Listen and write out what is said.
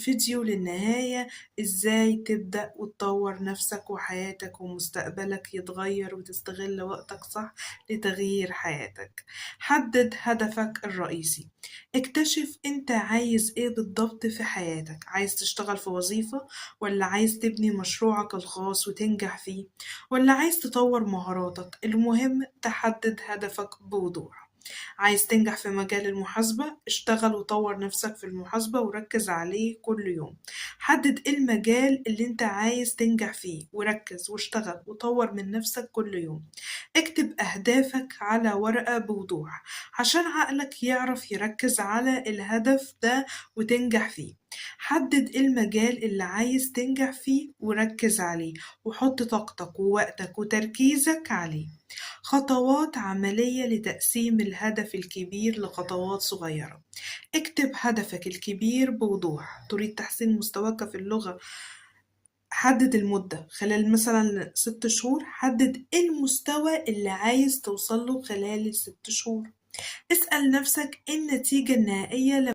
الفيديو للنهاية إزاي تبدأ وتطور نفسك وحياتك ومستقبلك يتغير وتستغل وقتك صح لتغيير حياتك. حدد هدفك الرئيسي، اكتشف انت عايز ايه بالضبط في حياتك، عايز تشتغل في وظيفة ولا عايز تبني مشروعك الخاص وتنجح فيه ولا عايز تطور مهاراتك. المهم تحدد هدفك بوضوح. عايز تنجح في مجال المحاسبة، اشتغل وطور نفسك في المحاسبة وركز عليه كل يوم. حدد ايه المجال اللي انت عايز تنجح فيه وركز واشتغل وطور من نفسك كل يوم. اكتب أهدافك على ورقة بوضوح عشان عقلك يعرف يركز على الهدف ده وتنجح فيه. حدد ايه المجال اللي عايز تنجح فيه وركز عليه وحط طاقتك ووقتك وتركيزك عليه. خطوات عملية لتقسيم الهدف الكبير لخطوات صغيرة. اكتب هدفك الكبير بوضوح. تريد تحسين مستواك في اللغة، حدد المدة خلال مثلا 6 شهور. حدد ايه المستوى اللي عايز توصله خلال ال6 شهور. اسأل نفسك ايه النتيجة النهائية